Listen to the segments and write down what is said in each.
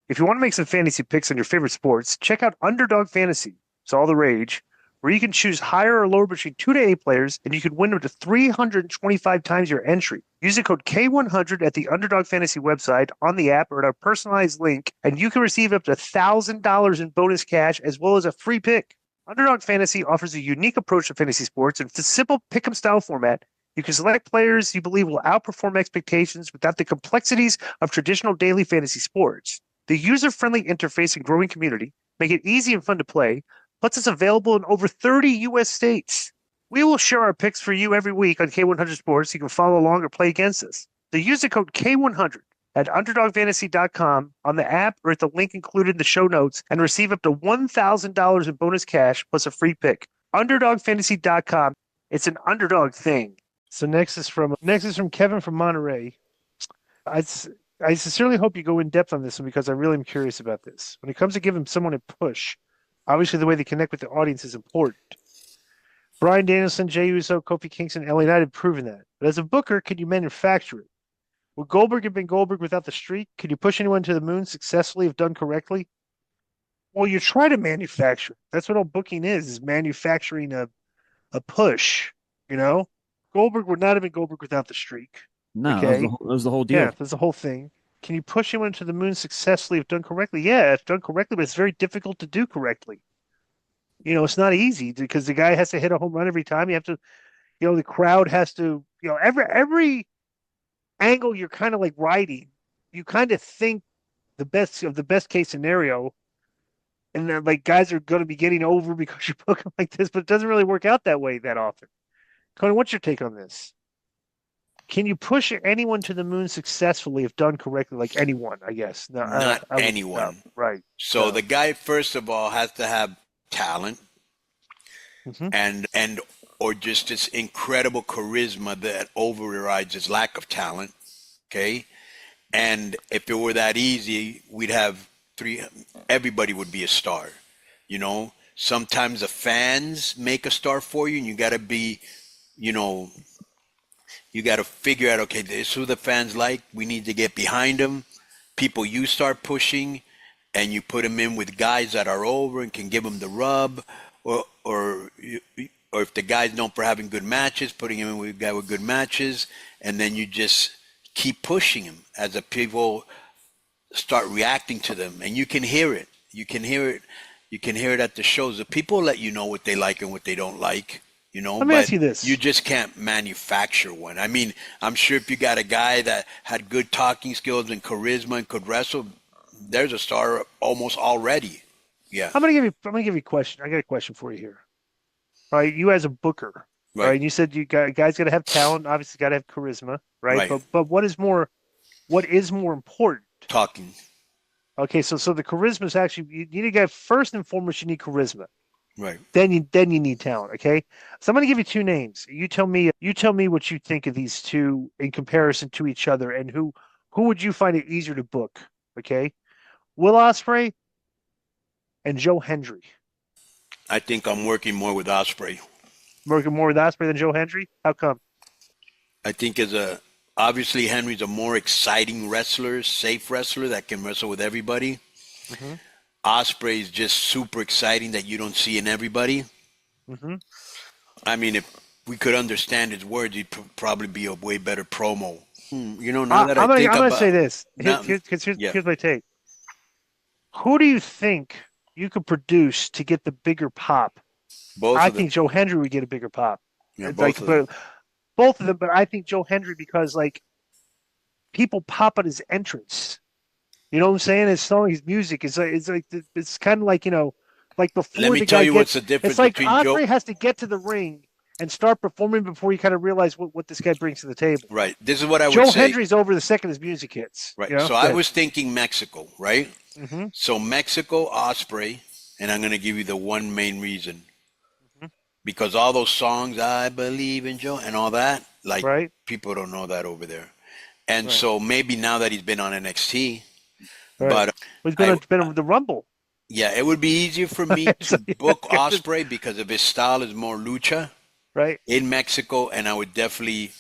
If you want to make some fantasy picks on your favorite sports, check out Underdog Fantasy. It's all the rage, where you can choose higher or lower between 2 to 8 players, and you can win up to 325 times your entry. Use the code K100 at the Underdog Fantasy website, on the app, or at our personalized link, and you can receive up to $1,000 in bonus cash as well as a free pick. Underdog Fantasy offers a unique approach to fantasy sports, and it's a simple pick 'em style format. You can select players you believe will outperform expectations without the complexities of traditional daily fantasy sports. The user-friendly interface and growing community make it easy and fun to play, plus it's available in over 30 U.S. states. We will share our picks for you every week on K100 Sports. You can follow along or play against us. So use the code K100 at UnderdogFantasy.com on the app or at the link included in the show notes and receive up to $1,000 in bonus cash plus a free pick. UnderdogFantasy.com. It's an underdog thing. So next is from Kevin from Monterey. I sincerely hope you go in depth on this one because I really am curious about this. When it comes to giving someone a push, obviously the way they connect with the audience is important. Bryan Danielson, Jey Uso, Kofi Kingston, LA Knight have proven that. But as a booker, can you manufacture it? Would Goldberg have been Goldberg without the streak? Could you push anyone to the moon successfully if done correctly? Well, you try to manufacture it. That's what all booking is manufacturing a push, you know? Goldberg would not have been Goldberg without the streak. No, Okay. that was the whole deal. Yeah, that's the whole thing. Can you push anyone to the moon successfully if done correctly? Yeah, if done correctly, but it's very difficult to do correctly. It's not easy because the guy has to hit a home run every time. You have to, the crowd has to, every angle you're kind of like writing, you kind of think the best case scenario, and then like guys are going to be getting over because you book them like this, but it doesn't really work out that way that often. Konnan, what's your take on this? Can you push anyone to the moon successfully if done correctly? Like anyone, I guess. No, Not anyone. Right. So the guy, first of all, has to have talent and or just this incredible charisma that overrides his lack of talent. Okay. And if it were that easy, we'd have everybody would be a star. Sometimes the fans make a star for you, and you got to be, you got to figure out, okay, this is who the fans like. We need to get behind them. People you start pushing, and you put them in with guys that are over and can give them the rub, or if the guy's known for having good matches, putting him in with a guy with good matches, and then you just keep pushing him as the people start reacting to them, and you can hear it. You can hear it at the shows. The people let you know what they like and what they don't like. Let me ask you this. You just can't manufacture one. I mean, I'm sure if you got a guy that had good talking skills and charisma and could wrestle, there's a star almost already. Yeah. I'm gonna give you a question. I got a question for you here. All right, you as a booker, right? And you said guys got to have talent, obviously got to have charisma, right? But what is more important? Talking. Okay, so the charisma is actually you need to get first and foremost. You need charisma. Right. Then you need talent. Okay. So I'm going to give you two names. You tell me what you think of these two in comparison to each other, and who would you find it easier to book? Okay. Will Ospreay and Joe Hendry. I think I'm working more with Osprey. Working more with Ospreay than Joe Hendry? How come? I think obviously Henry's a more exciting wrestler, safe wrestler that can wrestle with everybody. Mm-hmm. Osprey is just super exciting that you don't see in everybody. Mm-hmm. I mean, if we could understand his words, he'd probably be a way better promo. Now that I'm going to say this. Here's my take. Who do you think you could produce to get the bigger pop? I think Joe Hendry would get a bigger pop. Yeah, both of them, but I think Joe Hendry because like people pop at his entrance. You know what I'm saying? His song, his music is like it's kind of like like before. Let me tell you what's the difference. It's like between Ospreay has to get to the ring and start performing before you kind of realize what this guy brings to the table. Right. This is what I would say. Joe Hendry's over the second his music hits. Right. So I was thinking Mexico, right? Mm-hmm. So Mexico, Ospreay, and I'm going to give you the one main reason. Because all those songs, I believe in Joe, and all that, like people don't know that over there. And so maybe now that he's been on NXT, but he's been on the Rumble. Yeah, it would be easier for me to book Ospreay because of his style is more lucha, right? In Mexico, and I would definitely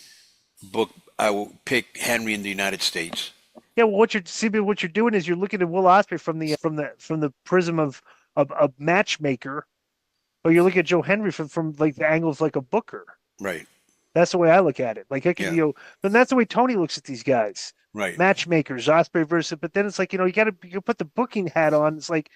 pick Henry in the United States. Yeah, well, what you're doing is you're looking at Will Ospreay from the prism of a matchmaker, or you're looking at Joe Hendry from like the angles like a booker. Right. That's the way I look at it. Like I can, Yeah. then that's the way Tony looks at these guys. Right. Matchmakers, Osprey versus, but then it's like, you put the booking hat on. It's like,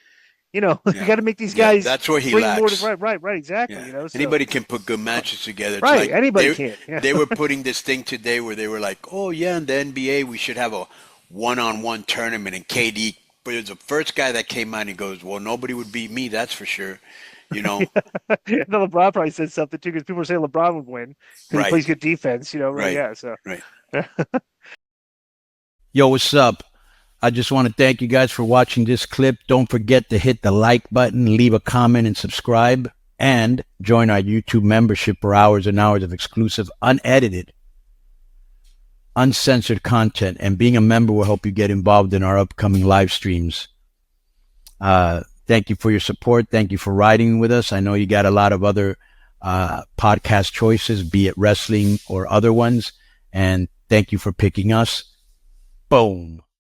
you got to make these guys. That's where he bring more lacks. to, right, exactly. Yeah. So, Anybody can put good matches together. It's right, like anybody can. Yeah. They were putting this thing today where they were like, oh, yeah, in the NBA, we should have a one-on-one tournament. And KD, but it's the first guy that came out and he goes, well, nobody would beat me, that's for sure. The LeBron probably said something too, because people were saying LeBron would win because he plays good defense. Right? Yeah. So right. Yo, what's up? I just want to thank you guys for watching this clip. Don't forget to hit the like button, leave a comment, and subscribe. And join our YouTube membership for hours and hours of exclusive, unedited, uncensored content. And being a member will help you get involved in our upcoming live streams. Thank you for your support. Thank you for riding with us. I know you got a lot of other podcast choices, be it wrestling or other ones. And thank you for picking us. Boom.